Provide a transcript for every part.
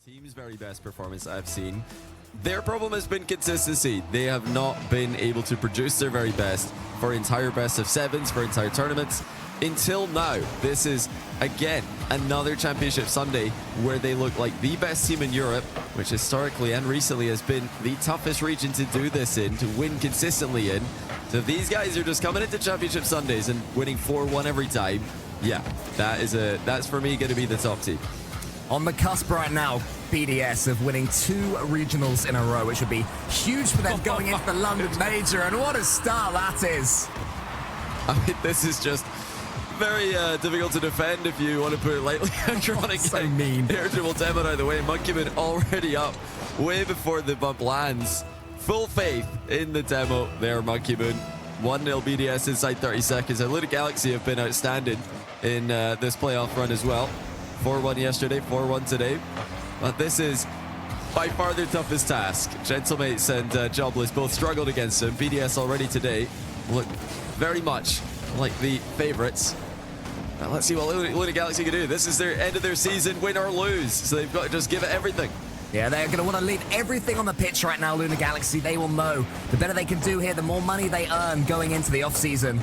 Team's very best performance I've seen. Their problem has been consistency. They have not been able to produce their very best for entire best of sevens, for entire tournaments. Until now, this is, again, another Championship Sunday where they look like the best team in Europe, which historically and recently has been the toughest region to do this in, to win consistently in. So if these guys are just coming into Championship Sundays and winning 4-1 every time, yeah, that's for me going to be the top team. On the cusp right now, BDS of winning 2 regionals in a row, which would be huge for them going into the London Major, and what a start that is. I mean, this is just very difficult to defend, if you want to put it lightly. Ironic, so mean. Irritable Demon out of the way. Monkeyman already up way before the bump lands. Full faith in the demo there, Monkeyman. 1-0 BDS inside 30 seconds. And Luda Galaxy have been outstanding in this playoff run as well. 4-1 yesterday, 4-1 today. But this is by far their toughest task. Gentlemates and Jobless both struggled against them. BDS already today look very much like the favorites. Let's see what Luda Galaxy can do. This is their end of their season, win or lose. So they've got to just give it everything. Yeah, they're going to want to leave everything on the pitch right now, Luda Galaxy. They will know the better they can do here, the more money they earn going into the off-season.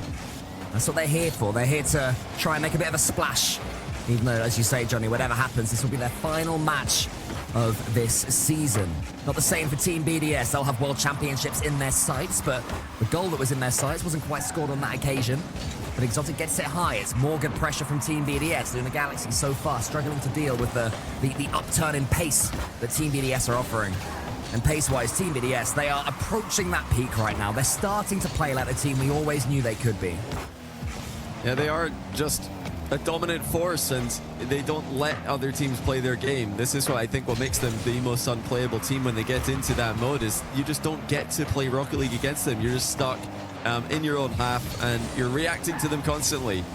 That's what they're here for. They're here to try and make a bit of a splash. Even though, as you say, Johnny, whatever happens, this will be their final match of this season. Not the same for Team BDS. They'll have World Championships in their sights, but the goal that was in their sights wasn't quite scored on that occasion. But Exotic gets it high. It's more good pressure from Team BDS. Luda Galaxy so far struggling to deal with the upturn in pace that Team BDS are offering. And pace-wise, Team BDS, they are approaching that peak right now. They're starting to play like the team we always knew they could be. Yeah, they are just a dominant force, and they don't let other teams play their game. This is what I think what makes them the most unplayable team when they get into that mode, is you just don't get to play Rocket League against them. You're just stuck in your own half, and you're reacting to them constantly.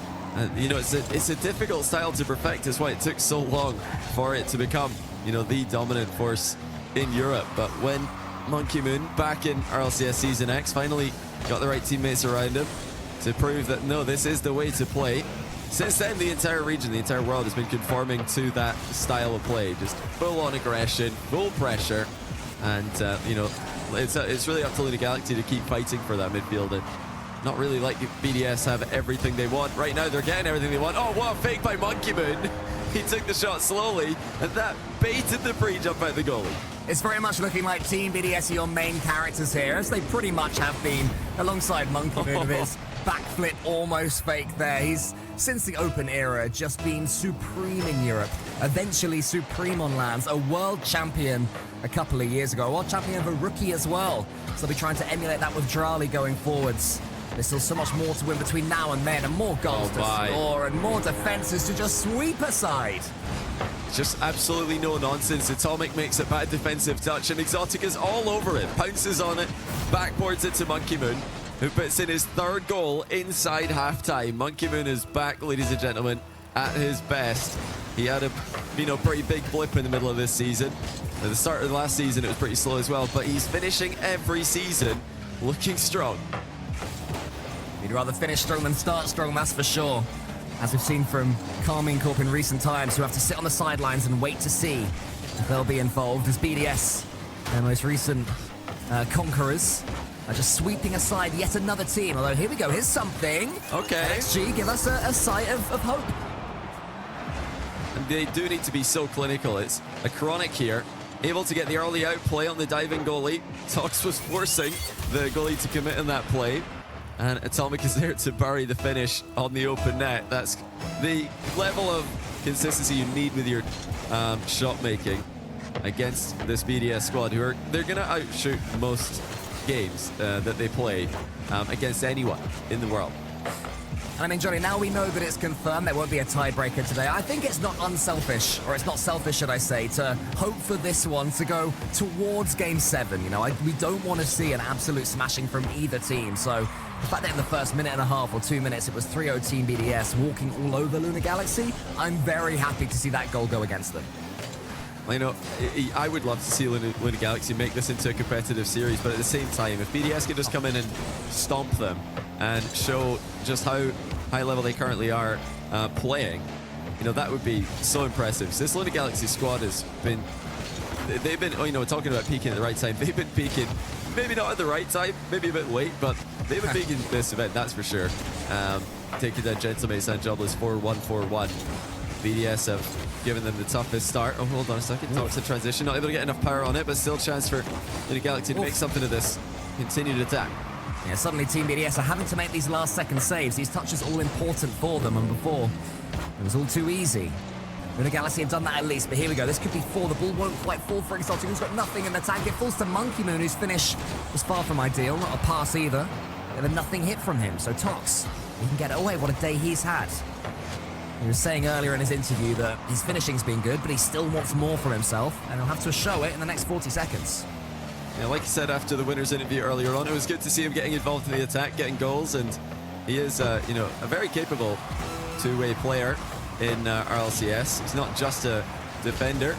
You know, it's a difficult style to perfect. That's why it took so long for it to become, you know, the dominant force in Europe. But when Monkeyman, back in RLCS Season X, finally got the right teammates around him to prove that, no, this is the way to play. Since then, the entire region, the entire world has been conforming to that style of play. Just full-on aggression, full pressure, and, you know, it's really up to Luda Galaxy to keep fighting for that midfield, and not really like BDS have everything they want. Right now, they're getting everything they want. Oh, what a fake by Monkeyman. He took the shot slowly, and that baited the pre-jump out the goalie. It's very much looking like Team BDS are your main characters here, as they pretty much have been, alongside Monkeyman with his backflip almost fake there. He's, since the Open era, just been supreme in Europe, eventually supreme on lands, a world champion a couple of years ago, a world champion of a rookie as well. So they'll be trying to emulate that with Drali going forwards. There's still so much more to win between now and then, and more goals to score, and more defenses to just sweep aside. Just absolutely no nonsense. Atomic makes a bad defensive touch, and Exotic is all over it. Pounces on it, backboards it to Monkeyman, who puts in his 3rd goal inside halftime. Monkeyman is back, ladies and gentlemen, at his best. He had a, you know, pretty big blip in the middle of this season. At the start of the last season, it was pretty slow as well, but he's finishing every season looking strong. You'd rather finish strong than start strong, that's for sure. As we've seen from Carmine Corp in recent times, who have to sit on the sidelines and wait to see if they'll be involved, as BDS, their most recent conquerors, are just sweeping aside yet another team. Although, here we go, here's something. Okay. XG, give us a sight of hope. And they do need to be so clinical. It's a Chronic here, able to get the early outplay on the diving goalie. Tox was forcing the goalie to commit in that play. And Atomic is there to bury the finish on the open net. That's the level of consistency you need with your shot making against this BDS squad, who are, they're going to outshoot most games that they play against anyone in the world. I mean, Johnny, now we know that it's confirmed there won't be a tiebreaker today. I think it's not unselfish, or it's not selfish, should I say, to hope for this one to go towards Game 7. You know, we don't want to see an absolute smashing from either team. So the fact that in the first minute and a half or 2 minutes it was 3-0 Team BDS walking all over Luda Galaxy, I'm very happy to see that goal go against them. You know, I would love to see Luda Galaxy make this into a competitive series, but at the same time, if BDS could just come in and stomp them and show just how high level they currently are playing, you know, that would be so impressive. So this Luda Galaxy squad has been they've been, talking about peaking at the right time, they've been peaking, maybe not at the right time, maybe a bit late, but they've been peaking this event, that's for sure. Taking down Gentlemates and Jobless 4-1, 4-1. BDS have given them the toughest start. Oh, hold on a second. Toxic transition. Not able to get enough power on it, but still chance for Luna Galaxy to make something of this continued attack. Yeah, suddenly Team BDS are having to make these last-second saves. These touches all important for them, and before, it was all too easy. Luna Galaxy have done that at least, but here we go. This could be 4. The ball won't quite fall for Exotic, who's got nothing in the tank. It falls to Monkey Moon, whose finish was far from ideal. Not a pass either. But nothing hit from him, so Tox, he can get it away. What a day he's had. He was saying earlier in his interview that his finishing's been good, but he still wants more from himself, and he'll have to show it in the next 40 seconds. Yeah, like he said after the winner's interview earlier on, it was good to see him getting involved in the attack, getting goals, and he is, a very capable two-way player in RLCS. He's not just a defender,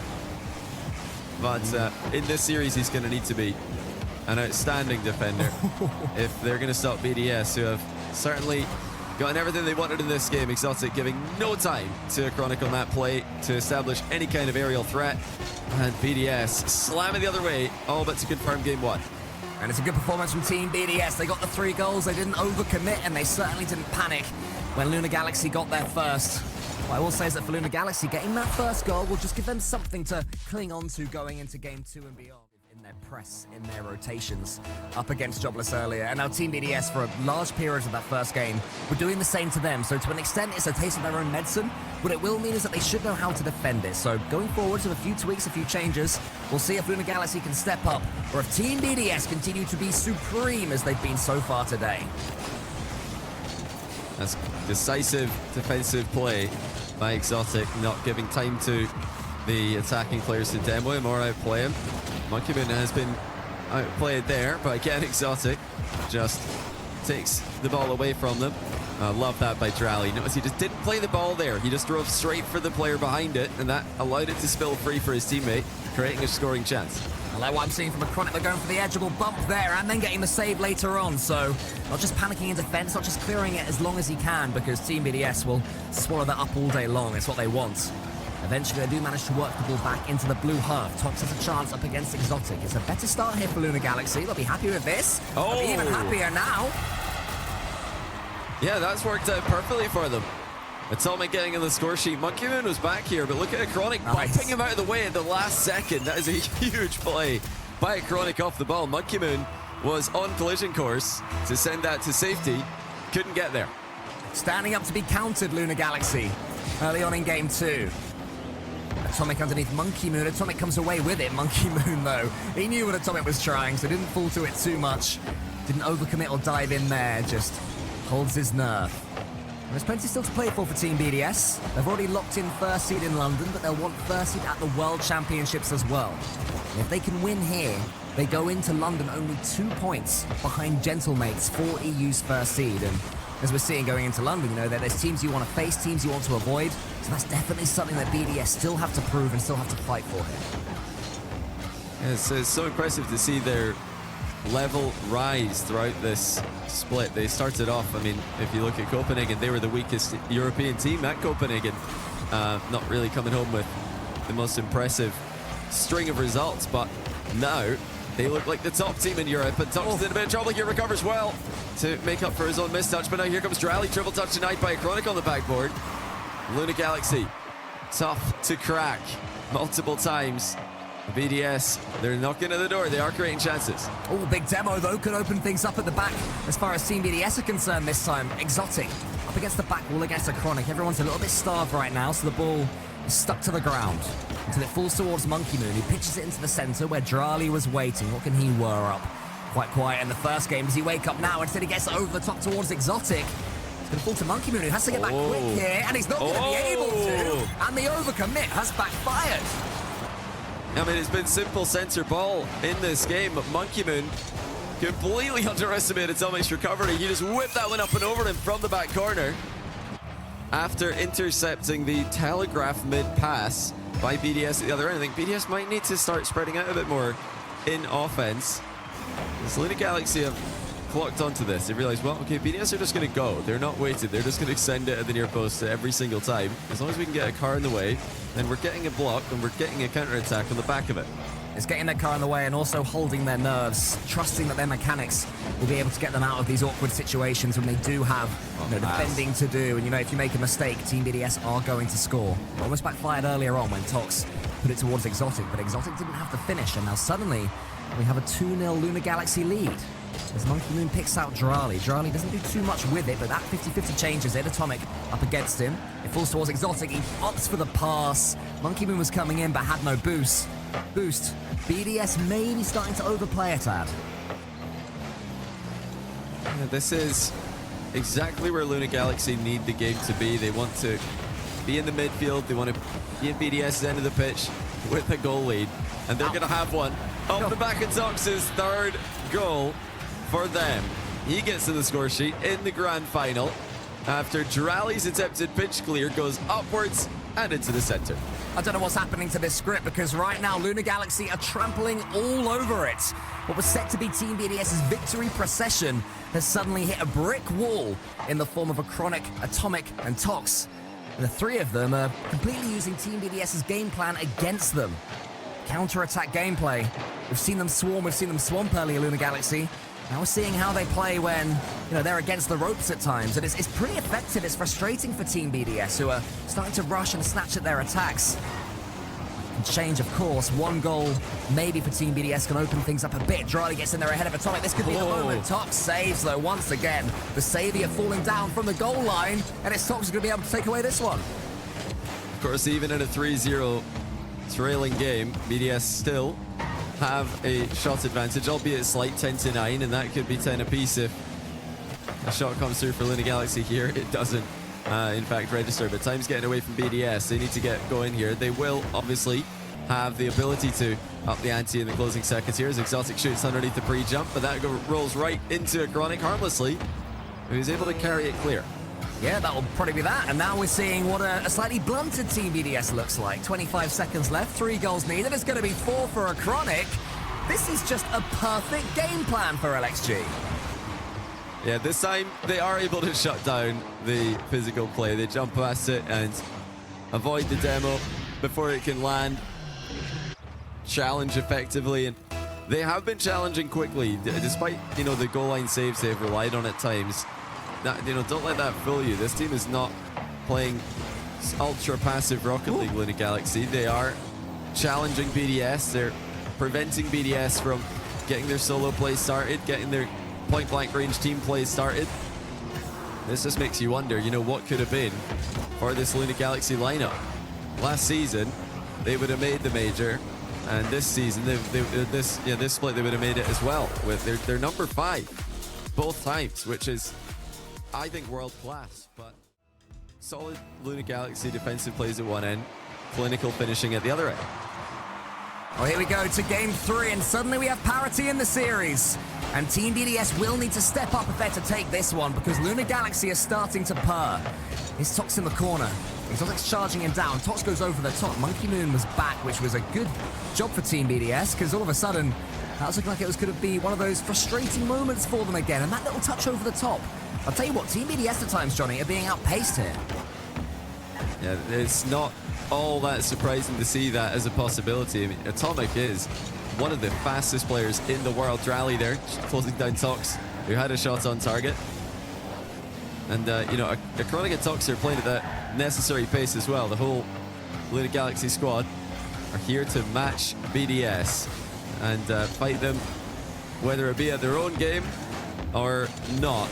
but in this series he's going to need to be an outstanding defender if they're going to stop BDS, who have certainly gotten everything they wanted in this game. Exotic giving no time to Chronic on that play to establish any kind of aerial threat. And BDS slamming the other way, all but to confirm game 1. And it's a good performance from Team BDS. They got the 3 goals, they didn't overcommit, and they certainly didn't panic when Luna Galaxy got there first. What I will say is that for Luna Galaxy, getting that first goal will just give them something to cling on to going into game 2 and beyond. In their press, in their rotations, up against Jobless earlier. And now Team BDS, for a large period of that first game, were doing the same to them. So to an extent, it's a taste of their own medicine. What it will mean is that they should know how to defend it. So going forward to a few tweaks, a few changes, we'll see if Luna Galaxy can step up, or if Team BDS continue to be supreme as they've been so far today. That's decisive defensive play by Exotic, not giving time to the attacking players to demo him or outplay him. Monkey Moon has been outplayed there, but again, Exotic just takes the ball away from them. I love that by Drally. Notice he just didn't play the ball there. He just drove straight for the player behind it, and that allowed it to spill free for his teammate, creating a scoring chance. I like what I'm seeing from a Chronic. They're going for the edgeable bump there and then getting the save later on. So not just panicking in defense, not just clearing it as long as he can, because Team BDS will swallow that up all day long. It's what they want. Eventually, they do manage to work the ball back into the blue half. Tox has a chance up against Exotic. It's a better start here for Luna Galaxy. They'll be happy with this. Oh. They'll be even happier now. Yeah, that's worked out perfectly for them. Atomic getting in the score sheet. Monkey Moon was back here, but look at Chronic bumping him out of the way at the last second. That is a huge play by Chronic off the ball. Monkey Moon was on collision course to send that to safety. Couldn't get there. Standing up to be countered, Luna Galaxy, early on in game 2. Atomic underneath Monkey Moon. Atomic comes away with it. Monkey Moon, though, he knew what Atomic was trying, so didn't fall to it too much. Didn't overcommit or dive in there, just holds his nerve. And there's plenty still to play for Team BDS. They've already locked in first seed in London, but they'll want first seed at the World Championships as well. And if they can win here, they go into London only 2 points behind Gentlemates for EU's first seed. And as we're seeing going into London, there's teams you want to face, teams you want to avoid. So that's definitely something that BDS still have to prove and still have to fight for here. Yeah, it's so impressive to see their level rise throughout this split. They started off, if you look at Copenhagen, they were the weakest European team at Copenhagen. Not really coming home with the most impressive string of results, but now they look like the top team in Europe, and Tox's in a bit of trouble here, recovers well to make up for his own mistouch, but now here comes Drally, triple touch denied by a Chronic on the backboard. Luna Galaxy, tough to crack multiple times. BDS, they're knocking at the door, they are creating chances. Oh, big demo though, could open things up at the back as far as Team BDS are concerned this time. Exotic, up against the back wall against a Chronic. Everyone's a little bit starved right now, so the ball is stuck to the ground until it falls towards Monkey Moon, who pitches it into the center where Drally was waiting. What can he whir up? Quite quiet in the first game. Does he wake up now? Instead he gets over the top towards Exotic. It's going to fall to Monkey Moon, who has to get back quick here, and he's not going to be able to. And the overcommit has backfired. It's been simple center ball in this game, but Monkey Moon completely underestimated Atomic's recovery. He just whipped that one up and over him from the back corner after intercepting the telegraph mid-pass by BDS at the other end. I think BDS might need to start spreading out a bit more in offense. As Luna Galaxy have clocked onto this, they realize, well, okay, BDS are just going to go. They're not waiting. They're just going to send it at the near post every single time. As long as we can get a car in the way, then we're getting a block and we're getting a counter-attack on the back of it. It's getting their car in the way and also holding their nerves, trusting that their mechanics will be able to get them out of these awkward situations when they do have defending to do. And, if you make a mistake, Team BDS are going to score. It almost backfired earlier on when Tox put it towards Exotic, but Exotic didn't have the finish. And now suddenly, we have a 2-0 Lunar Galaxy lead. As Monkey Moon picks out Drali. Drali doesn't do too much with it, but that 50-50 changes it. Atomic up against him. It falls towards Exotic. He opts for the pass. Monkey Moon was coming in, but had no boost. BDS may be starting to overplay it, Ad. Yeah, this is exactly where Lunar Galaxy need the game to be. They want to be in the midfield. They want to be at BDS's end of the pitch with a goal lead. And they're going to have one. Off the back of Tox's third goal for them. He gets to the score sheet in the grand final after Drali's attempted pitch clear goes upwards and into the center. I don't know what's happening to this script because right now Lunar Galaxy are trampling all over it. What was set to be Team BDS's victory procession has suddenly hit a brick wall in the form of a Chronic, Atomic, and Tox. And the three of them are completely using Team BDS's game plan against them. Counter-attack gameplay. We've seen them swarm, we've seen them swamp earlier, Lunar Galaxy. Now we're seeing how they play when, they're against the ropes at times. And it's pretty effective. It's frustrating for Team BDS, who are starting to rush and snatch at their attacks. And change, of course. One goal, maybe for Team BDS, can open things up a bit. Drali gets in there ahead of Atomic. This could be the moment. Tox saves, though, once again. The savior falling down from the goal line. And it's Tox who's going to be able to take away this one. Of course, even in a 3-0 trailing game, BDS still have a shot advantage, albeit slight, 10-9, and that could be 10 apiece if a shot comes through for Lunar Galaxy here. It doesn't, in fact, register, but time's getting away from BDS. They need to get going here. They will obviously have the ability to up the ante in the closing seconds here as Exotic shoots underneath the pre-jump, but that rolls right into a Chronic harmlessly. He was able to carry it clear. Yeah, that will probably be that. And now we're seeing what a slightly blunted Team BDS looks like. 25 seconds left, 3 goals needed. It's going to be 4 for a Chronic. This is just a perfect game plan for LXG. Yeah, this time they are able to shut down the physical play. They jump past it and avoid the demo before it can land. Challenge effectively, and they have been challenging quickly, despite, the goal line saves they've relied on at times. Don't let that fool you. This team is not playing ultra passive Rocket League Lunar Galaxy. They are challenging BDS. They're preventing BDS from getting their solo play started, getting their point blank range team play started. This just makes you wonder, what could have been for this Lunar Galaxy lineup. Last season, they would have made the major, and this season, this split, they would have made it as well. With their number 5 both times, which is, I think, world class. But solid Lunar Galaxy defensive plays at one end, clinical finishing at the other end. Well, here we go to game 3, and suddenly we have parity in the series. And Team BDS will need to step up if they're to take this one, because Lunar Galaxy is starting to purr. Here's Tox in the corner. Exotic's charging him down. Tox goes over the top. Monkey Moon was back, which was a good job for Team BDS, because all of a sudden, that was looking like it was going to be one of those frustrating moments for them again. And that little touch over the top. I'll tell you what, Team BDS at times, Johnny, are being outpaced here. Yeah, it's not all that surprising to see that as a possibility. I mean, Atomic is one of the fastest players in the world. Drali there, closing down Tox, who had a shot on target. And, a Chronic and Tox are playing at that necessary pace as well. The whole Lunar Galaxy squad are here to match BDS and fight them, whether it be at their own game or not.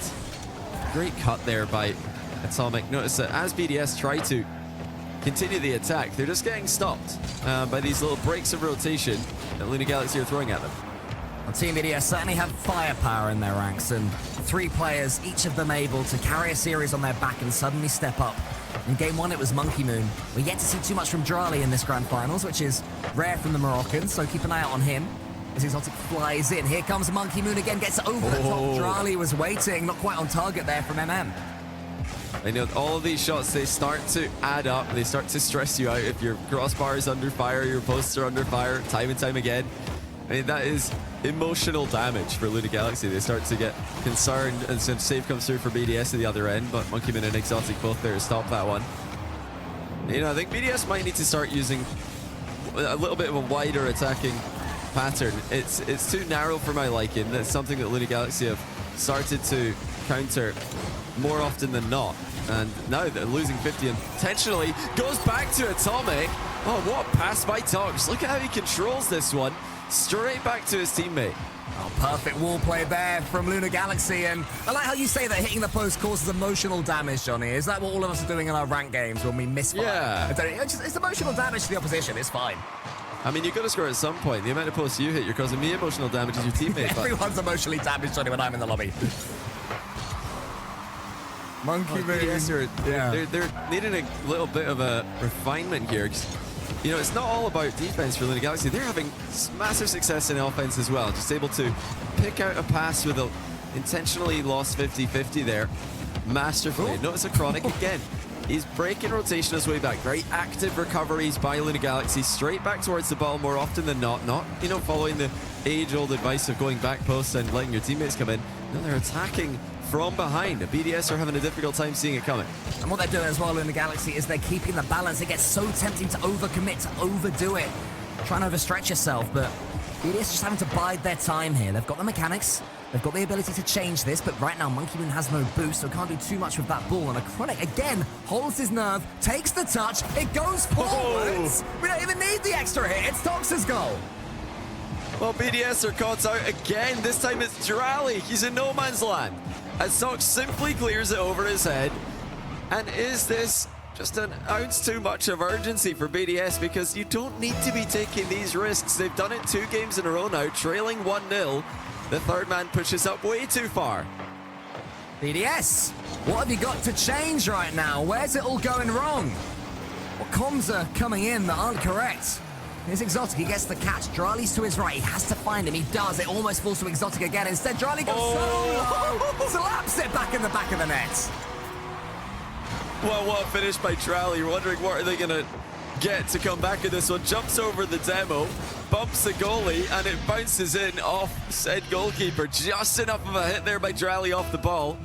Great cut there by Atomic. Notice that as BDS try to continue the attack, they're just getting stopped by these little breaks of rotation that Lunar Galaxy are throwing at them. Well, Team BDS certainly have firepower in their ranks, and 3 players, each of them able to carry a series on their back and suddenly step up. In game 1, it was Monkey Moon. We're yet to see too much from Drali in this grand finals, which is rare from the Moroccans, so keep an eye out on him. As Exotic flies in. Here comes Monkey Moon again, gets over the top. Drali was waiting, not quite on target there from MM. I know all of these shots, they start to add up. They start to stress you out. If your crossbar is under fire, your posts are under fire, time and time again. I mean, that is emotional damage for Lunar Galaxy. They start to get concerned, and some save comes through for BDS at the other end, but Monkey Moon and Exotic both there to stop that one. I think BDS might need to start using a little bit of a wider attacking pattern. It's too narrow for my liking. That's something that Luna Galaxy have started to counter more often than not. And now they're losing 50 intentionally. Goes back to Atomic. Oh, what a pass by Tox. Look at how he controls this one. Straight back to his teammate. Oh, perfect wall play there from Luna Galaxy. And I like how you say that hitting the post causes emotional damage, Johnny. Is that what all of us are doing in our rank games when we misfire? Yeah. It's emotional damage to the opposition. It's fine. I mean, you've got to score at some point. The amount of posts you hit, you're causing me emotional damage as your teammate. Everyone's emotionally damaged, Johnny, when I'm in the lobby. Monkey BDS they're needing a little bit of a refinement here. You know, it's not all about defense for Luna Galaxy. They're having massive success in offense as well. Just able to pick out a pass with a intentionally lost 50-50 there. Masterfully. Ooh. Notice a Chronic again. He's breaking rotation his way back. Very active recoveries by Luna Galaxy. Straight back towards the ball more often than not. Not, you know, following the age-old advice of going back post and letting your teammates come in. No, they're attacking from behind. The BDS are having a difficult time seeing it coming. And what they're doing as well in the Galaxy is they're keeping the balance. It gets so tempting to overcommit, to overdo it. Trying to overstretch yourself, but BDS just having to bide their time here. They've got the mechanics, they've got the ability to change this, but right now Monkey Moon has no boost, so can't do too much with that ball. And a Chronic, again, holds his nerve, takes the touch, it goes forwards. Oh. We don't even need the extra hit, it's Tox's goal. Well, BDS are caught out again. This time it's Drally. He's in no man's land. As Tox simply clears it over his head. And is this just an ounce too much of urgency for BDS? Because you don't need to be taking these risks. They've done it 2 games in a row now, trailing 1-0. The third man pushes up way too far. BDS, what have you got to change right now? Where's it all going wrong? What comms are coming in that aren't correct? Here's Exotic, he gets the catch. Drali's to his right, he has to find him. He does, it almost falls to Exotic again. Instead, Drali goes solo! Slaps it back in the back of the net. Well, what a finish by Drally. You're wondering what are they going to get to come back in this one. Jumps over the demo, bumps the goalie, and it bounces in off said goalkeeper. Just enough of a hit there by Drally off the ball.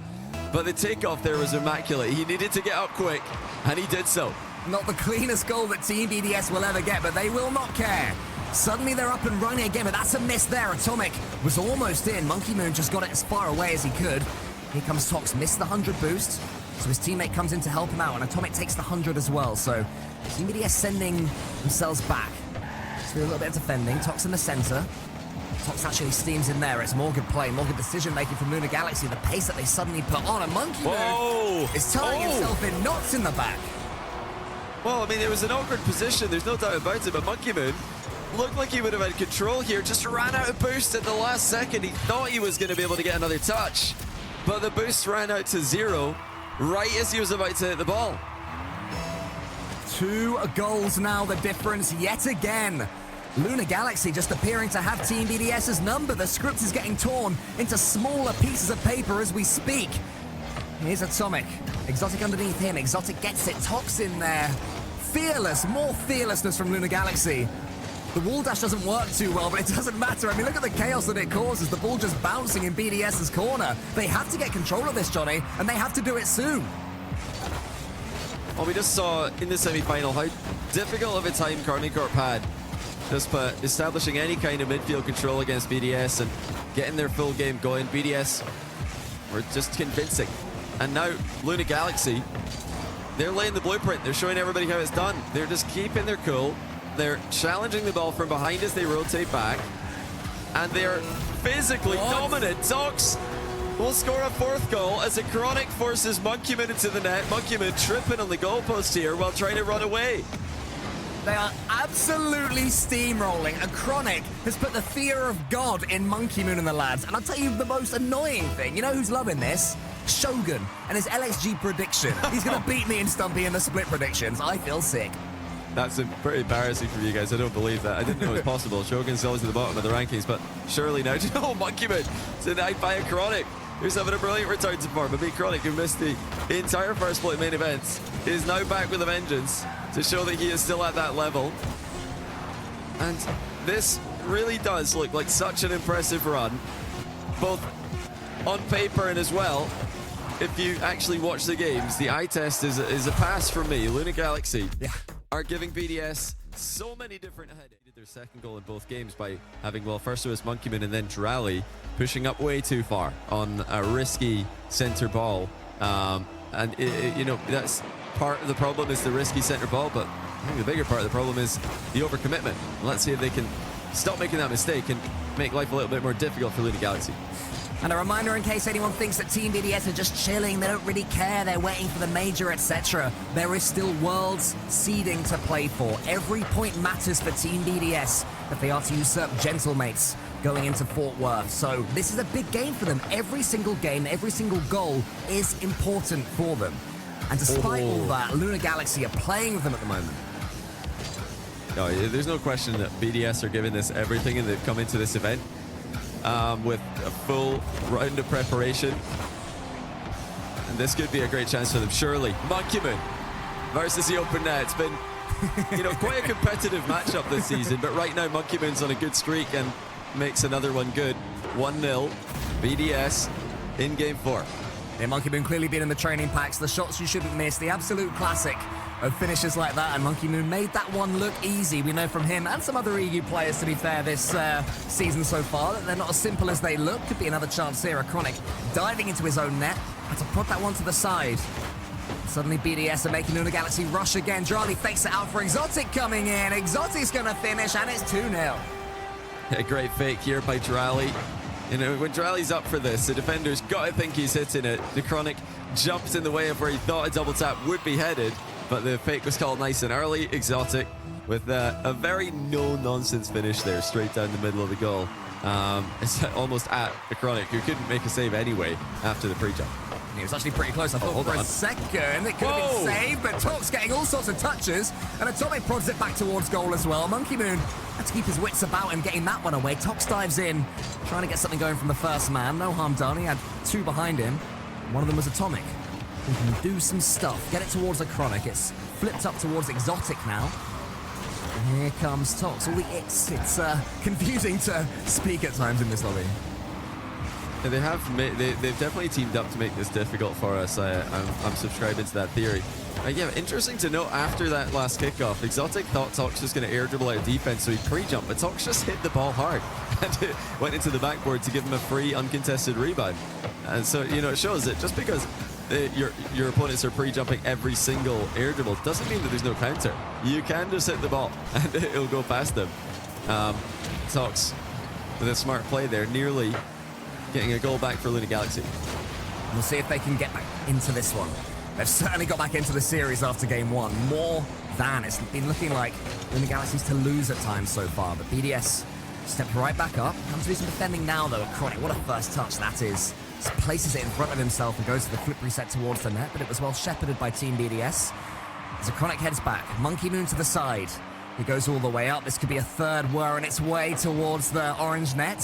But the takeoff there was immaculate. He needed to get up quick, and he did so. Not the cleanest goal that Team BDS will ever get, but they will not care. Suddenly they're up and running again, but that's a miss there. Atomic was almost in. Monkey Moon just got it as far away as he could. Here comes Tox, missed the 100 boost. So his teammate comes in to help him out, and Atomic takes the 100 as well. So Team BDS sending themselves back. Let's do a little bit of defending. Tox in the center. Tox actually steams in there. It's more good play, more good decision-making from Luna Galaxy. The pace that they suddenly put on. And Monkey Moon is tying himself in knots in the back. Well, I mean, it was an awkward position. There's no doubt about it, but Monkey Moon looked like he would have had control here. Just ran out of boost at the last second. He thought he was going to be able to get another touch, but the boost ran out to 0 right as he was about to hit the ball. 2 goals now, the difference yet again. Luna Galaxy just appearing to have Team BDS's number. The script is getting torn into smaller pieces of paper as we speak. Here's Atomic. Exotic underneath him. Exotic gets it. Tox in there. Fearless. More fearlessness from Luna Galaxy. The wall dash doesn't work too well, but it doesn't matter. I mean, look at the chaos that it causes. The ball just bouncing in BDS's corner. They have to get control of this, Johnny, and they have to do it soon. Well, we just saw in the semi-final how difficult of a time Corp had just establishing any kind of midfield control against BDS and getting their full game going. BDS were just convincing. And now Luna Galaxy, they're laying the blueprint. They're showing everybody how it's done. They're just keeping their cool. They're challenging the ball from behind as they rotate back. And they're physically dominant. Tox will score a 4th goal as a Chronic forces Monkey Moon into the net. Monkey Moon tripping on the goalpost here while trying to run away. They are absolutely steamrolling. A Chronic has put the fear of God in Monkey Moon and the lads. And I'll tell you the most annoying thing. You know who's loving this? Shogun and his LXG prediction. He's going to beat me and Stumpy in the split predictions. I feel sick. That's pretty embarrassing for you guys. I don't believe that. I didn't know it was possible. Shogun's always at the bottom of the rankings, but surely now. Oh, Monkey Moon denied by a Chronic, who's having a brilliant return to form. But Chronic, who missed the entire first split main event, is now back with a vengeance to show that he is still at that level. And this really does look like such an impressive run, both on paper and as well. If you actually watch the games, the eye test is a pass from me. Luna Galaxy are giving BDS so many different headaches. their second goal in both games by having, well, first it was Monkeyman and then Drally pushing up way too far on a risky center ball. And you know, that's part of the problem is the risky center ball, but I think the bigger part of the problem is the overcommitment. Let's see if they can stop making that mistake and make life a little bit more difficult for Luna Galaxy. And a reminder in case anyone thinks that Team BDS are just chilling, they don't really care, they're waiting for the major, etc. There is still Worlds seeding to play for. Every point matters for Team BDS if they are to usurp Gentlemates going into Fort Worth. So this is a big game for them. Every single game, every single goal is important for them. And despite all that, Luna Galaxy are playing with them at the moment. No, there's no question that BDS are giving this everything, and they've come into this event with a full round of preparation. And this could be a great chance for them, surely. Monkeyman versus the open net. It's been, you know, quite a competitive matchup this season, but right now Monkeyman's on a good streak and makes another one good. 1-0, BDS in game 4. Yeah, Monkeyman clearly been in the training packs, the shots you shouldn't miss, the absolute classic of finishes like that, and Monkeyman made that one look easy. We know from him and some other EU players, to be fair, this season so far, that they're not as simple as they look. Could be another chance here. Chronic diving into his own net, had to put that one to the side. Suddenly BDS are making Luna Galaxy rush again. Drali fakes it out for Exotic coming in. Exotic's gonna finish, and it's 2-0. A great fake here by Drali. You know, when Drali's up for this, the defender's got to think he's hitting it. The Chronic jumped in the way of where he thought a double tap would be headed, but the fake was called nice and early. Exotic with a very no-nonsense finish there, straight down the middle of the goal. It's almost at the Chronic, who couldn't make a save anyway after the pre-jump. He was actually pretty close. I thought for a second it could have been saved, but Tox getting all sorts of touches, and Atomic prods it back towards goal as well. Monkeyman had to keep his wits about him, getting that one away. Tox dives in, trying to get something going from the first man. No harm done. He had two behind him. One of them was Atomic, who can do some stuff. Get it towards the Chronic. It's flipped up towards Exotic now. And here comes Tox. All the it's confusing to speak at times in this lobby. Yeah, they've definitely teamed up to make this difficult for us. I'm subscribing to that theory. Yeah, interesting to note, after that last kickoff, Exotic thought Tox was going to air dribble out of defense, so he pre-jumped, but Tox just hit the ball hard and it went into the backboard to give him a free uncontested rebound. And so, you know, it shows that just because your opponents are pre-jumping every single air dribble doesn't mean that there's no counter. You can just hit the ball and it'll go past them. Tox with a smart play there, nearly getting a goal back for Luna Galaxy. We'll see if they can get back into this one. They've certainly got back into the series after game 1. More than. It's been looking like Luna Galaxy's to lose at times so far, but BDS stepped right back up. Comes to do some defending now, though. Chronic, what a first touch that is. Just places it in front of himself and goes to the flip reset towards the net, but it was well shepherded by Team BDS. As the Chronic heads back, Monkeyman to the side. He goes all the way up. This could be a third whir on its way towards the orange net.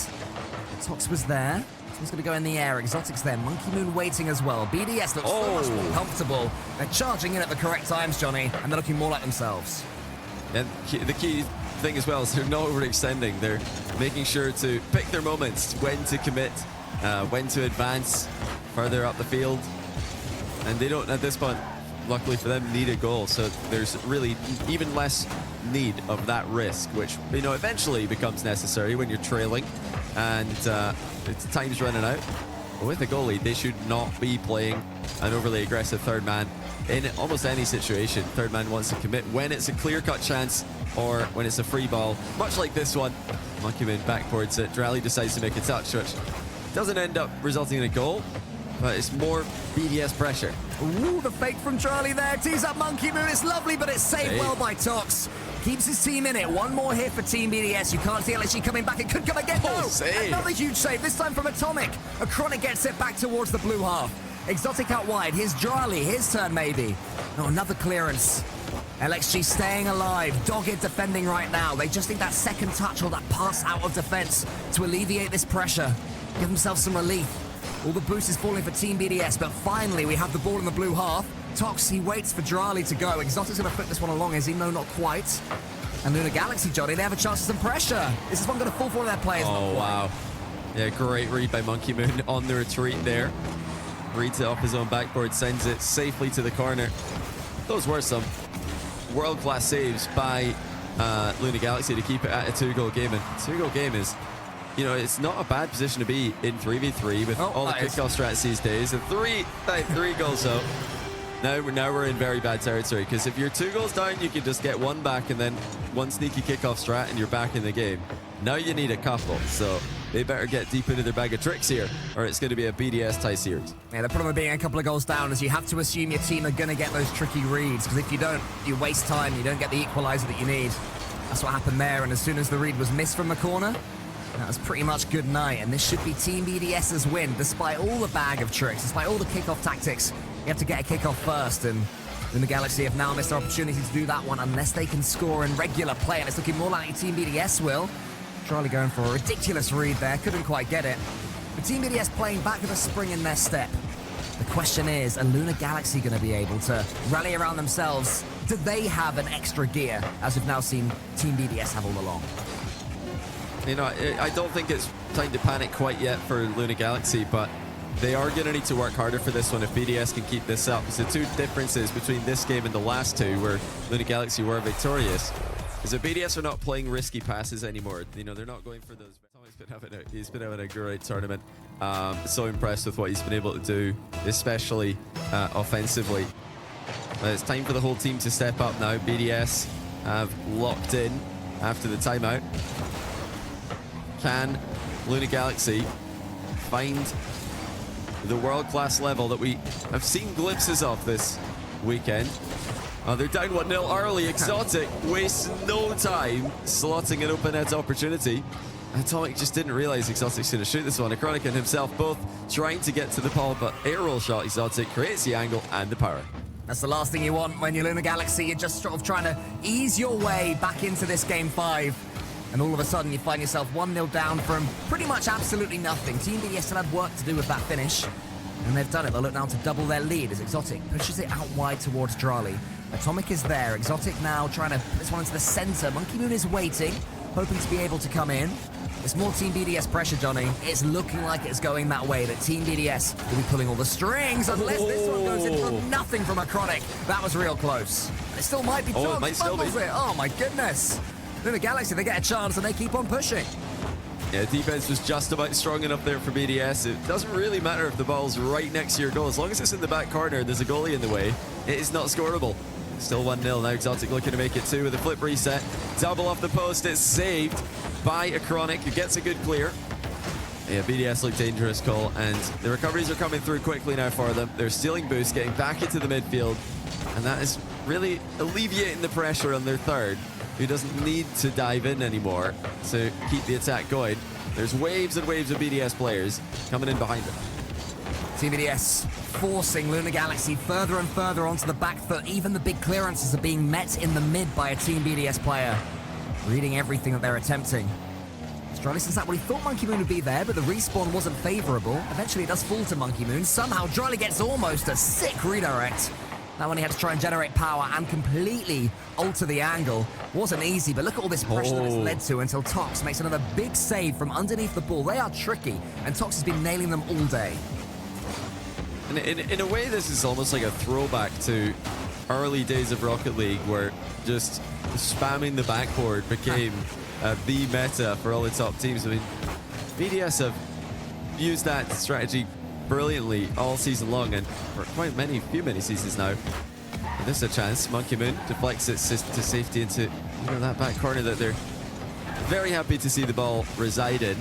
Tox was there. He's going to go in the air. Exotic's there. Monkeyman waiting as well. BDS looks so much more comfortable. They're charging in at the correct times, Johnny, and they're looking more like themselves. And the key thing as well is they're not overextending. They're making sure to pick their moments, when to commit, when to advance further up the field. And they don't, at this point, luckily for them, need a goal. So there's really even less need of that risk, which, you know, eventually becomes necessary when you're trailing and time's running out. But with the goalie, they should not be playing an overly aggressive third man in almost any situation. Third man wants to commit when it's a clear-cut chance or when it's a free ball, much like this one. Monkeyman backboards it. Drally decides to make a touch, which doesn't end up resulting in a goal, but it's more BDS pressure. Ooh, the fake from Charlie there. Tees up Monkeyman. It's lovely, but it's saved well by Tox. Keeps his team in it. One more hit for Team BDS. You can't see LSG coming back. It could come again. Another huge save, this time from Atomic. A Chronic gets it back towards the blue half. Exotic out wide. Here's Drali. His turn, maybe. Oh, another clearance. LXG staying alive. Dogged defending right now. They just need that second touch or that pass out of defense to alleviate this pressure. Give themselves some relief. All the boost is falling for Team BDS, but finally we have the ball in the blue half. Tox, he waits for Drali to go. Exotic's going to flip this one along, is he? No, not quite. And Luna Galaxy, Johnny, they have a chance of some pressure. Is this one going to fall for one of their players? Oh, wow. Yeah, great read by Monkeyman on the retreat there. Reads it off his own backboard, sends it safely to the corner. Those were some world-class saves by Luna Galaxy to keep it at a 2-goal game. And 2-goal game is, you know, it's not a bad position to be in 3v3 with all the kickoff strats these days. And three goals up. Now we're in very bad territory, because if you're 2 goals down, you can just get one back and then one sneaky kickoff strat and you're back in the game. Now you need a couple, so they better get deep into their bag of tricks here, or it's going to be a BDS tie series. Yeah, the problem with being a couple of goals down is you have to assume your team are going to get those tricky reads, because if you don't, you waste time, you don't get the equalizer that you need. That's what happened there, and as soon as the read was missed from the corner, that was pretty much good night, and this should be Team BDS's win, despite all the bag of tricks, despite all the kickoff tactics. You have to get a kickoff first, and the Galaxy have now missed their opportunity to do that one unless they can score in regular play, and it's looking more likely Team BDS will. Charlie going for a ridiculous read there, couldn't quite get it. But Team BDS playing back with a spring in their step. The question is, are Luna Galaxy going to be able to rally around themselves? Do they have an extra gear, as we've now seen Team BDS have all along? You know, I don't think it's time to panic quite yet for Luna Galaxy, but they are going to need to work harder for this one if BDS can keep this up. So the two differences between this game and the last two, where Luna Galaxy were victorious, is that BDS are not playing risky passes anymore. You know, they're not going for those. He's been having a great tournament. So impressed with what he's been able to do, especially offensively. It's time for the whole team to step up now. BDS have locked in after the timeout. Can Luna Galaxy find the world-class level that we have seen glimpses of this weekend? Oh, they're down 1-0 early. Exotic wastes no time slotting an open net opportunity. Atomic just didn't realize Exotic's going to shoot this one. Achronic and himself both trying to get to the ball, but air roll shot Exotic creates the angle and the power. That's the last thing you want when you're Luna Galaxy. You're just sort of trying to ease your way back into this game 5. And all of a sudden, you find yourself 1-0 down from pretty much absolutely nothing. Team BDS still had work to do with that finish, and they've done it. They'll look now to double their lead as Exotic pushes it out wide towards Drali. Atomic is there. Exotic now trying to put this one into the center. Monkey Moon is waiting, hoping to be able to come in. It's more Team BDS pressure, Johnny. It's looking like it's going that way, that Team BDS will be pulling all the strings unless this one goes in for nothing from Achronic. That was real close. It still might be Tom. It might still be. Oh, my goodness. Luna Galaxy, they get a chance and they keep on pushing. Yeah, defense was just about strong enough there for BDS. It doesn't really matter if the ball's right next to your goal. As long as it's in the back corner and there's a goalie in the way, it is not scoreable. Still 1-0 now. Exotic looking to make it 2 with a flip reset. Double off the post. It's saved by Achronic, who gets a good clear. Yeah, BDS look dangerous, Cole, and the recoveries are coming through quickly now for them. They're stealing boost, getting back into the midfield, and that is really alleviating the pressure on their third, who doesn't need to dive in anymore to keep the attack going. There's waves and waves of BDS players coming in behind them. Team BDS forcing Luna Galaxy further and further onto the back foot. Even the big clearances are being met in the mid by a Team BDS player, reading everything that they're attempting. Strali says that well, he thought Monkey Moon would be there, but the respawn wasn't favorable. Eventually it does fall to Monkey Moon. Somehow Drali gets almost a sick redirect. That one he had to try and generate power and completely alter the angle. Wasn't easy, but look at all this pressure that it's led to until Tox makes another big save from underneath the ball. They are tricky, and Tox has been nailing them all day. And in a way, this is almost like a throwback to early days of Rocket League, where just spamming the backboard became the meta for all the top teams. I mean, BDS have used that strategy brilliantly all season long, and for quite many seasons now. And this is a chance. Monkey Moon deflects it to safety into that back corner that they're very happy to see the ball reside in.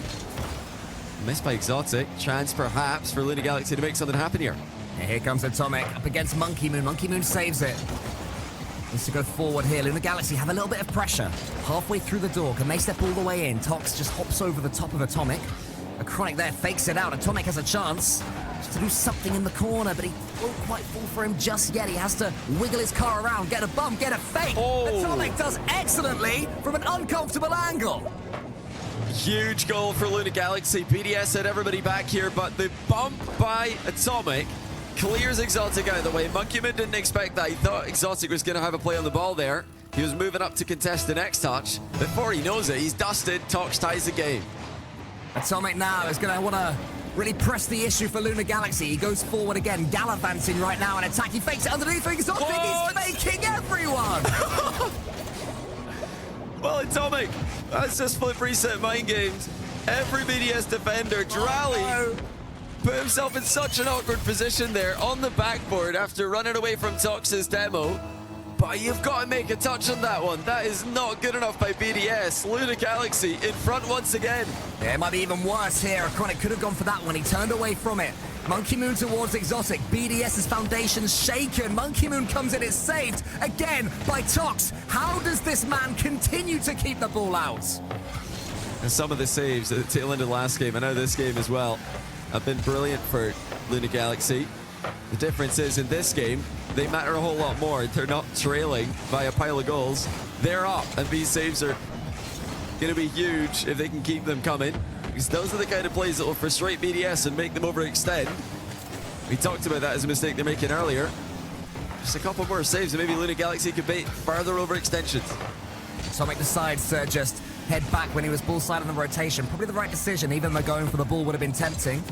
Missed by Exotic. Chance perhaps for Luna Galaxy to make something happen here. And here comes Atomic up against Monkey Moon. Monkey Moon saves it. Needs to go forward here. Luna Galaxy have a little bit of pressure. Halfway through the door. Can they step all the way in? Tox just hops over the top of Atomic. Achronic there fakes it out. Atomic has a chance just to do something in the corner, but he won't quite fall for him just yet. He has to wiggle his car around, get a bump, get a fake. Atomic does excellently from an uncomfortable angle. Huge goal for Luna Galaxy. BDS had everybody back here, but the bump by Atomic clears Exotic out of the way. Monkey Moon didn't expect that. He thought Exotic was going to have a play on the ball there. He was moving up to contest the next touch. Before he knows it, he's dusted. Tox ties the game. Atomic now is going to want to really press the issue for Luna Galaxy. He goes forward again, gallivanting right now, and attack. He fakes it underneath for Exotic. He's faking everyone. Well, Atomic, that's just flip reset mind games. Every BDS defender, Drally, put himself in such an awkward position there on the backboard after running away from Tox's demo. But you've got to make a touch on that one. That is not good enough by BDS. Luna Galaxy in front once again. Yeah, it might be even worse here. Chronic could have gone for that one. He turned away from it. Monkey Moon towards Exotic. BDS's foundation's shaken. Monkey Moon comes in. It's saved again by Tox. How does this man continue to keep the ball out? And some of the saves at the tail end of the last game, and now this game as well, have been brilliant for Luna Galaxy. The difference is in this game, they matter a whole lot more. They're not trailing by a pile of goals. They're up, and these saves are going to be huge if they can keep them coming. Because those are the kind of plays that will frustrate BDS and make them overextend. We talked about that as a mistake they're making earlier. Just a couple more saves, and maybe Luna Galaxy could bait further overextensions. Atomic decides to just head back when he was ball side on the rotation. Probably the right decision, even though going for the ball would have been tempting.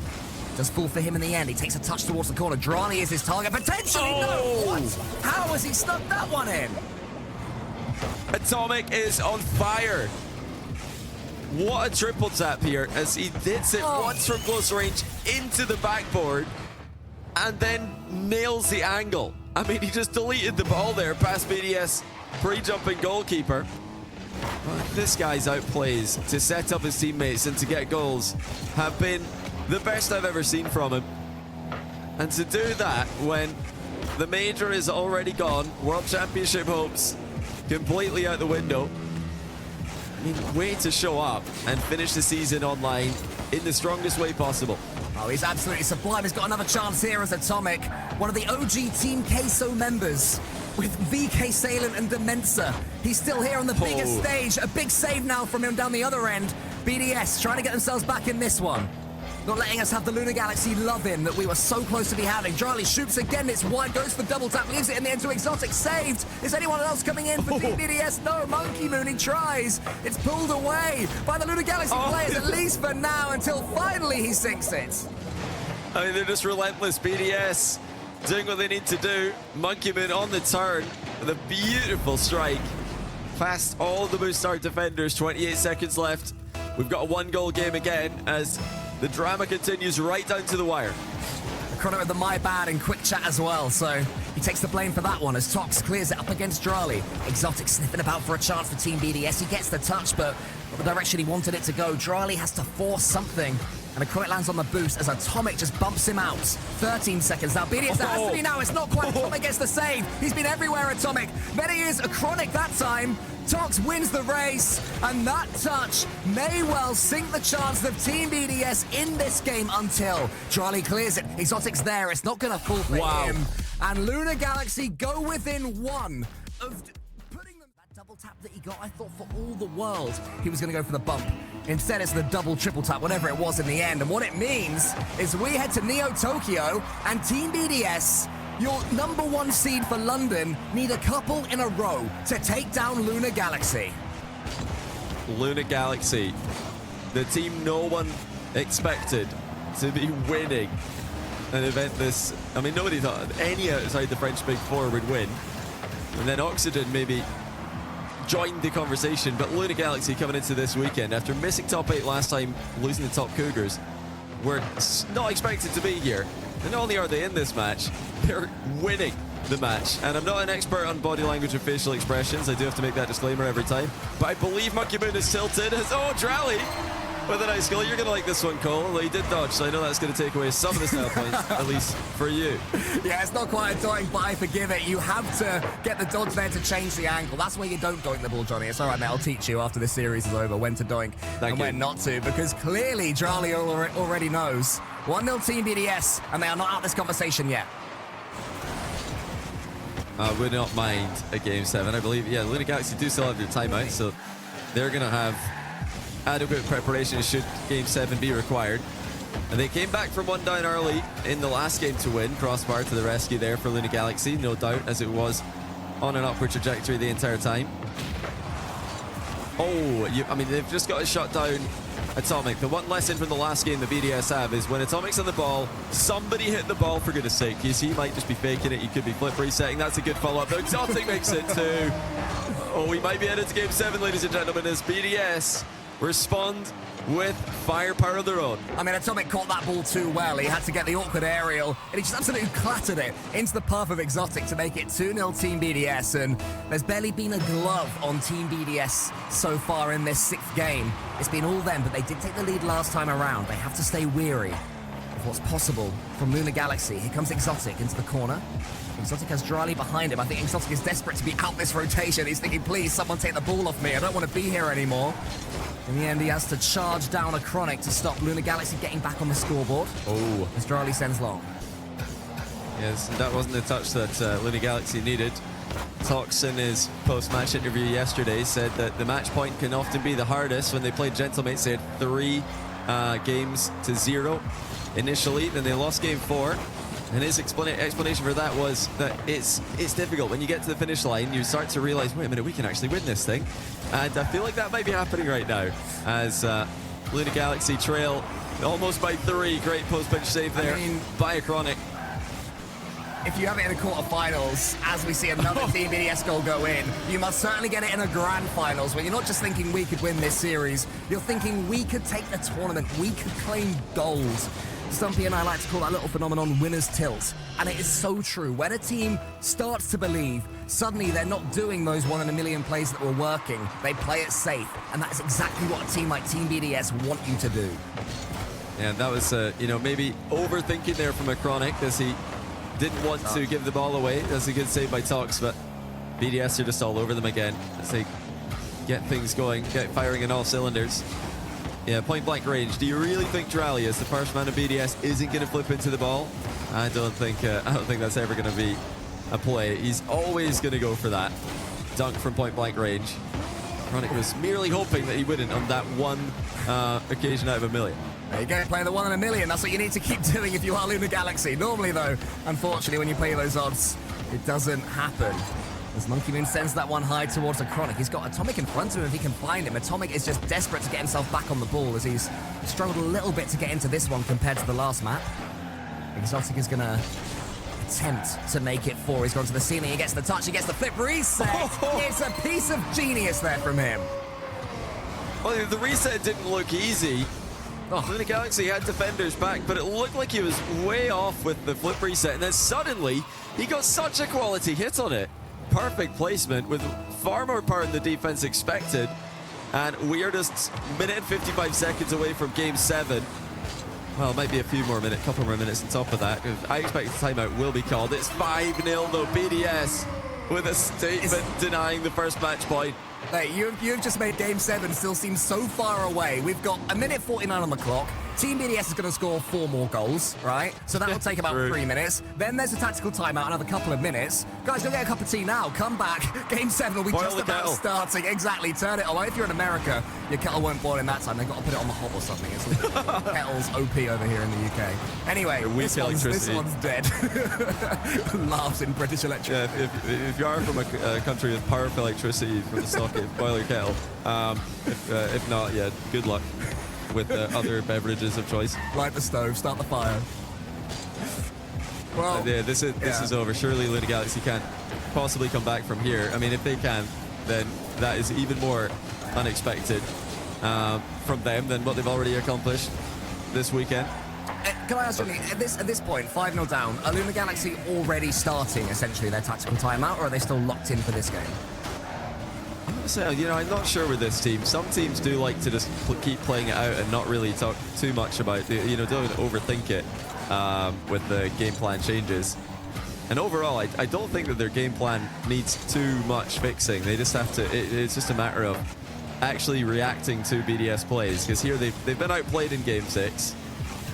Does fall for him in the end. He takes a touch towards the corner. Drani is his target. Potentially, no! What? How has he stuck that one in? Atomic is on fire. What a triple tap here as he hits it once from close range into the backboard and then nails the angle. I mean, he just deleted the ball there past BDS pre-jumping goalkeeper. Well, this guy's outplays to set up his teammates and to get goals have been the best I've ever seen from him. And to do that when the major is already gone, World Championship hopes completely out the window. I mean, way to show up and finish the season online in the strongest way possible. Oh, he's absolutely sublime. He's got another chance here as Atomic, one of the OG Team Queso members with VK Salient and Demensa. He's still here on the biggest stage. A big save now from him down the other end. BDS trying to get themselves back in this one. Not letting us have the Luna Galaxy love-in that we were so close to be having. Charlie shoots again, it's wide, goes for double tap, leaves it in the end to Exotic, saved. Is anyone else coming in for Team BDS? No, Monkey Moon, he tries. It's pulled away by the Luna Galaxy players, at least for now, until finally he sinks it. I mean, they're just relentless. BDS doing what they need to do. Monkey Moon on the turn with a beautiful strike. Past all the Moonstar defenders, 28 seconds left. We've got a one-goal game again as the drama continues right down to the wire. Chrono with the my bad and quick chat as well, so he takes the blame for that one as Tox clears it up against Drali. Exotic sniffing about for a chance for Team BDS. He gets the touch, but not the direction he wanted it to go. Drali has to force something, and a credit lands on the boost as Atomic just bumps him out. 13 seconds now. BDS, that has to be now. It's not quite. Atomic gets the save. He's been everywhere, Atomic. Then he is a chronic that time. Tox wins the race, and that touch may well sink the chance of Team BDS in this game until Charlie clears it. Exotic's there. It's not going to fall for him. And Luna Galaxy go within one of putting them. That double tap that he got, I thought for all the world he was going to go for the bump. Instead, it's the double, triple tap, whatever it was in the end. And what it means is we head to Neo Tokyo, and Team BDS, your #1 seed for London, need a couple in a row to take down Luna Galaxy. Luna Galaxy, the team no one expected to be winning an event this. I mean, nobody thought any outside the French Big Four would win. And then Oxygen maybe joined the conversation, but Luna Galaxy coming into this weekend after missing top 8 last time, losing the top Cougars, were not expected to be here. And not only are they in this match, they're winning the match. And I'm not an expert on body language and facial expressions. I do have to make that disclaimer every time. But I believe Monkey Moon is tilted. Drally with a nice goal. You're going to like this one, Cole. Although he did dodge, so I know that's going to take away some of the style points, at least for you. Yeah, it's not quite a doink, but I forgive it. You have to get the dodge there to change the angle. That's why you don't doink the ball, Johnny. It's all right, mate. I'll teach you after this series is over when to doink and when not to, because clearly Drali already knows. 1-0 Team BDS, and they are not out of this conversation yet. I would not mind a Game 7. I believe, yeah, Luna Galaxy do still have their timeout, so they're going to have adequate preparation should Game 7 be required. And they came back from one down early in the last game to win. Crossbar to the rescue there for Luna Galaxy, no doubt, as it was on an upward trajectory the entire time. I mean, they've just got to shut down Atomic. The one lesson from the last game the BDS have is when Atomic's on the ball, somebody hit the ball for goodness sake. You see, he might just be faking it. He could be flip resetting. That's a good follow-up. Exotic makes it too. Oh, we might be headed to game 7, ladies and gentlemen, as BDS respond with firepower of their own. I mean, Atomic caught that ball too well. He had to get the awkward aerial, and he just absolutely clattered it into the path of Exotic to make it 2-0 Team BDS, and there's barely been a glove on Team BDS so far in this 6th game. It's been all them, but they did take the lead last time around. They have to stay weary of what's possible from Lunar Galaxy. Here comes Exotic into the corner. Exotic has Dryly behind him. I think Exotic is desperate to be out this rotation. He's thinking, please, someone take the ball off me. I don't want to be here anymore. In the end, he has to charge down a Chronic to stop Lunar Galaxy getting back on the scoreboard. Oh. As Dryly sends long. Yes, that wasn't the touch that Lunar Galaxy needed. Tox in his post-match interview yesterday said that the match point can often be the hardest. When they played Gentlemates, they had 3 games to 0 initially. Then they lost game 4. And his explanation for that was that it's difficult. When you get to the finish line, you start to realize, wait a minute, we can actually win this thing. And I feel like that might be happening right now as Lunar Galaxy trail almost by 3. Great post-pitch save there by a Chronic. If you have it in the quarterfinals, as we see another Team BDS goal go in, you must certainly get it in a grand finals, where you're not just thinking we could win this series, you're thinking we could take the tournament, we could claim gold. Stumpy and I like to call that little phenomenon winner's tilt. And it is so true. When a team starts to believe, suddenly they're not doing those 1 in a million plays that were working. They play it safe. And that is exactly what a team like Team BDS want you to do. Yeah, that was, maybe overthinking there from a Chronic, as he didn't want to give the ball away. That's a good save by Tox, but BDS are just all over them again as they get things going, get firing in all cylinders. Yeah, point blank range. Do you really think Dryly, as the first man of BDS, isn't going to flip into the ball? I don't think that's ever going to be a play. He's always going to go for that dunk from point blank range. Chronic was merely hoping that he wouldn't on that one occasion out of a million. There you go, playing the 1 in a million. That's what you need to keep doing if you are Lunar Galaxy. Normally, though, unfortunately, when you play those odds, it doesn't happen. As Monkey Moon sends that one high towards a Chronic. He's got Atomic in front of him if he can find him. Atomic is just desperate to get himself back on the ball, as he's struggled a little bit to get into this one compared to the last map. Exotic is going to attempt to make it 4. He's gone to the ceiling, he gets the touch, he gets the flip reset. It's a piece of genius there from him. Well, the reset didn't look easy. Lunar Galaxy had defenders back, but it looked like he was way off with the flip reset, and then suddenly he got such a quality hit on it. Perfect placement with far more power than the defense expected, and we are just minute and 55 seconds away from game 7. Well, it might be a few more minutes, couple more minutes on top of that. I expect the timeout will be called. It's 5-0 though, BDS with a statement denying the first match point. Hey, you've just made game 7 still seem so far away. We've got a minute 49 on the clock. Team BDS is going to score 4 more goals, right? So that'll take about 3 minutes. Then there's a tactical timeout, another couple of minutes. Guys, go get a cup of tea now. Come back. Game 7 will be just about starting. Exactly. Turn it on. If you're in America, your kettle won't boil in that time. They've got to put it on the hob or something. It's kettle's OP over here in the UK. Anyway, this one's dead. Laughs in British Electric. Yeah, if you are from a country with powerful electricity from the socket, boil your kettle. If not, yeah, good luck with other beverages of choice. Light the stove, start the fire. Well, yeah, this is over. Surely Lunar Galaxy can't possibly come back from here. I mean, if they can, then that is even more unexpected from them than what they've already accomplished this weekend. Can I ask you, at this point, 5-0 down, are Lunar Galaxy already starting, essentially, their tactical timeout, or are they still locked in for this game? So, I'm not sure with this team. Some teams do like to just keep playing it out and not really talk too much about it, don't overthink it with the game plan changes. And overall, I don't think that their game plan needs too much fixing. They just have to, it's just a matter of actually reacting to BDS plays, because here they've been outplayed in game 6.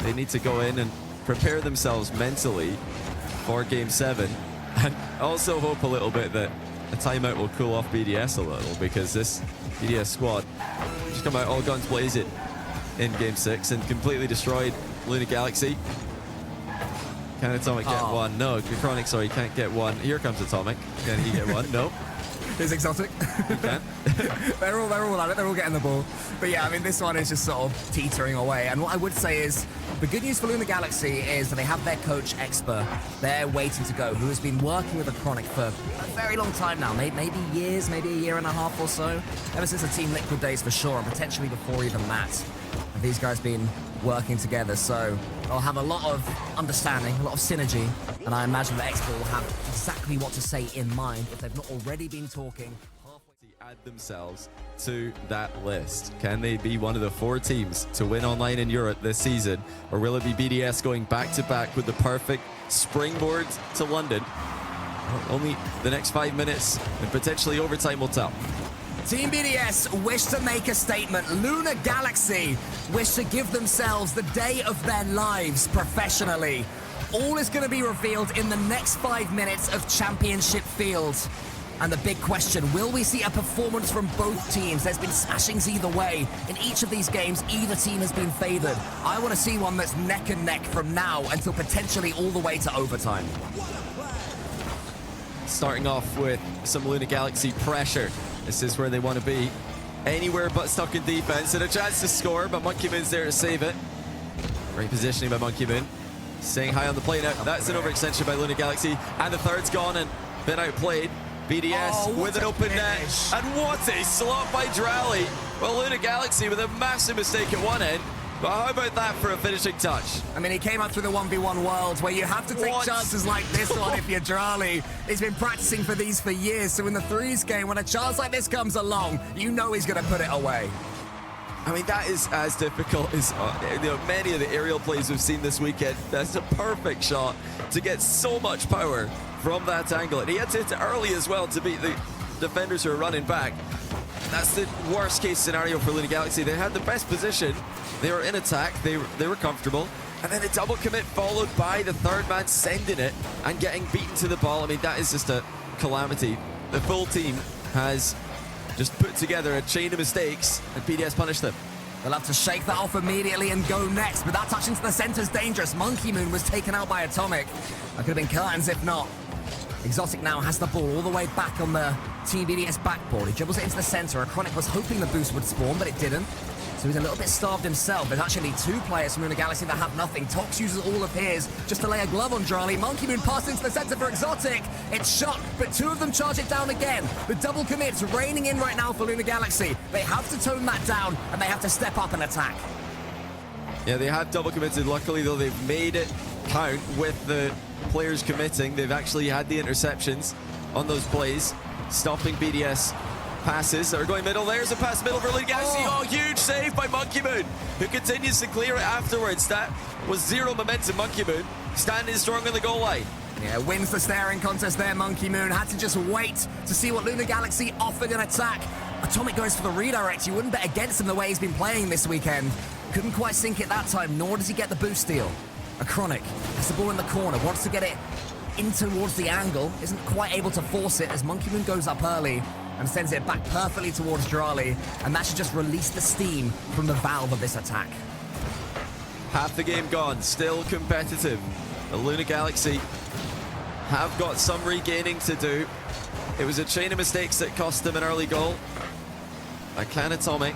They need to go in and prepare themselves mentally for game 7, and also hope a little bit that a timeout will cool off BDS a little, because this BDS squad just come out all guns blazing in game 6 and completely destroyed Lunar Galaxy. Can Atomic get one? No, Chronic, sorry, can't get one. Here comes Atomic. Can he get one? No. Here's Exotic. He can. They're all at it. They're all getting the ball. But yeah, I mean, this one is just sort of teetering away. And what I would say is, The good news for Luna Galaxy is that they have their coach, Exper, there waiting to go, who has been working with Acronic for a very long time now, maybe years, maybe a year and a half or so, ever since the Team Liquid days for sure, and potentially before even that. And these guys been working together, so they'll have a lot of understanding, a lot of synergy, and I imagine that Exper will have exactly what to say in mind if they've not already been talking. Add themselves to that list. Can they be one of the 4 teams to win online in Europe this season, or will it be BDS going back-to-back with the perfect springboard to London? Well, only the next 5 minutes and potentially overtime will tell. Team BDS wish to make a statement. Luna Galaxy wish to give themselves the day of their lives professionally. All is going to be revealed in the next 5 minutes of Championship Field. And the big question, will we see a performance from both teams? There's been smashings either way. In each of these games, either team has been favored. I want to see one that's neck and neck from now until potentially all the way to overtime. Starting off with some Luna Galaxy pressure. This is where they want to be. Anywhere but stuck in defense, and a chance to score, but Monkey Moon's there to save it. Great positioning by Monkey Moon. Staying high on the play now. That's an overextension by Luna Galaxy, and the third's gone and been outplayed. BDS with an open net, and what a slot by Drally. Well, Luna Galaxy with a massive mistake at one end, but how about that for a finishing touch? I mean, he came up through the 1v1 world where you have to take chances like this one if you're Drally. He's been practicing for these for years, so in the threes game, when a chance like this comes along, you know he's going to put it away. I mean, that is as difficult as many of the aerial plays we've seen this weekend. That's a perfect shot to get so much power from that angle. And he had to hit it early as well to beat the defenders who are running back. That's the worst case scenario for Luna Galaxy. They had the best position. They were in attack. They were comfortable. And then a double commit followed by the third man sending it and getting beaten to the ball. I mean, that is just a calamity. The full team has just put together a chain of mistakes, and BDS punished them. They'll have to shake that off immediately and go next, but that touch into the center is dangerous. Monkey Moon was taken out by Atomic. That could have been curtains if not. Exotic now has the ball all the way back on the Team BDS backboard. He dribbles it into the center. Acronic was hoping the boost would spawn, but it didn't. So he's a little bit starved himself. There's actually 2 players from Luna Galaxy that have nothing. Tox uses all of his just to lay a glove on Drally. Monkey Moon passed into the center for Exotic. It's shot, but 2 of them charge it down again. The double commits raining in right now for Luna Galaxy. They have to tone that down, and they have to step up and attack. Yeah, they have double committed. Luckily, though, they've made it count with the players committing. They've actually had the interceptions on those plays, stopping BDS passes that are going middle. There's a pass middle for Luna Galaxy. Oh, huge save by Monkey Moon, who continues to clear it afterwards. That was 0 momentum. Monkey Moon standing strong on the goal line. Yeah, wins the staring contest there, Monkey Moon. Had to just wait to see what Luna Galaxy offered in attack. Atomic goes for the redirect. You wouldn't bet against him the way he's been playing this weekend. Couldn't quite sink it that time, nor does he get the boost steal. Acronic has the ball in the corner, wants to get it in towards the angle, isn't quite able to force it as Monkey Moon goes up early and sends it back perfectly towards Drally, and that should just release the steam from the valve of this attack. Half the game gone, still competitive. The Luna Galaxy have got some regaining to do. It was a chain of mistakes that cost them an early goal. By Clan Atomic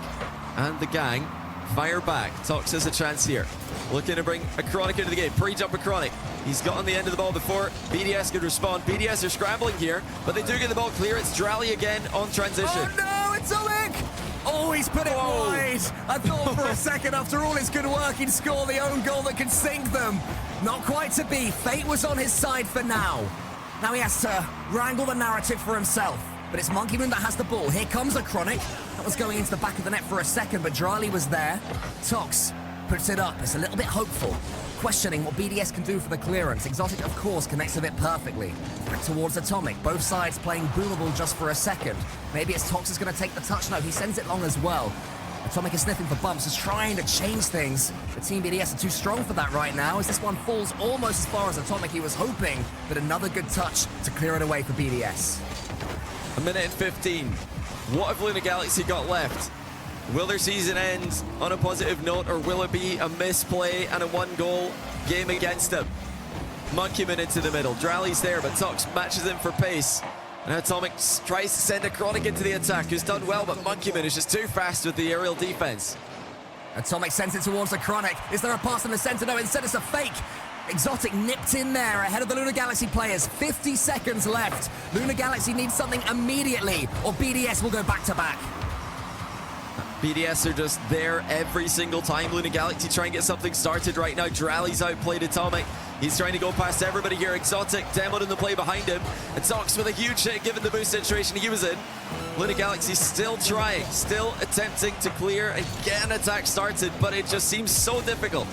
and the gang fire back. Tox has a chance here. Looking to bring Acronic into the game. Pre-jump Acronic. He's got on the end of the ball before BDS could respond. BDS are scrambling here, but they do get the ball clear. It's Drally again on transition. Oh no, Atomic! Oh, he's put it wide. I thought for a second, after all his good work, he'd score the own goal that could sink them. Not quite to be. Fate was on his side for now. Now he has to wrangle the narrative for himself. But it's Monkey Moon that has the ball. Here comes Acronic. That was going into the back of the net for a second, but Drally was there. Tox puts it up. It's a little bit hopeful. Questioning what BDS can do for the clearance. Exotic, of course, connects with it perfectly. Back towards Atomic. Both sides playing boomable just for a second. Maybe it's Tox is going to take the touch. No, he sends it long as well. Atomic is sniffing for bumps, is trying to change things. The Team BDS are too strong for that right now, as this one falls almost as far as Atomic. He was hoping, but another good touch to clear it away for BDS. A minute and 15. What have Luna Galaxy got left? Will their season end on a positive note, or will it be a misplay and a 1-goal game against them? Monkey Moon into the middle. Drally's there, but Tox matches him for pace. And Atomic tries to send Acronic into the attack, who's done well, but Monkey Moon is just too fast with the aerial defense. Atomic sends it towards the Chronic. Is there a pass in the center? No, instead it's a fake. Exotic nipped in there ahead of the Lunar Galaxy players. 50 seconds left. Lunar Galaxy needs something immediately, or BDS will go back-to-back. BDS are just there every single time. Lunar Galaxy try and get something started right now. Drally's outplayed Atomic. He's trying to go past everybody here. Exotic demoed in the play behind him. And Zox with a huge hit given the boost situation he was in. Lunar Galaxy still trying, still attempting to clear and get an attack started, but it just seems so difficult.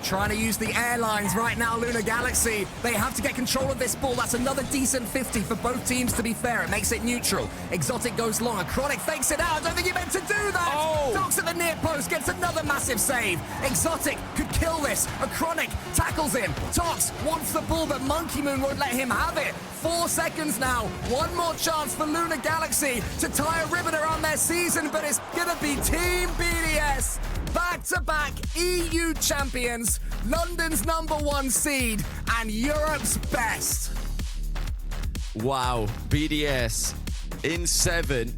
Trying to use the airlines right now, Lunar Galaxy. They have to get control of this ball. That's another decent 50 for both teams, to be fair. It makes it neutral. Exotic goes long. A Chronic fakes it out. I don't think he meant to do that. Oh! Docs at the near post, gets another massive save. Exotic could kill this. A Chronic tackles him. Tox wants the ball, but Monkey Moon won't let him have it. 4 seconds now. One more chance for Lunar Galaxy to tie a ribbon around their season, but it's going to be Team BDS. Back-to-back EU champions, London's #1 seed, and Europe's best. Wow, BDS in 7.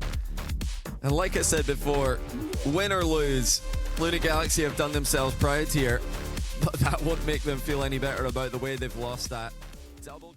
And like I said before, win or lose, Lunar Galaxy have done themselves proud here, but that won't make them feel any better about the way they've lost that. Double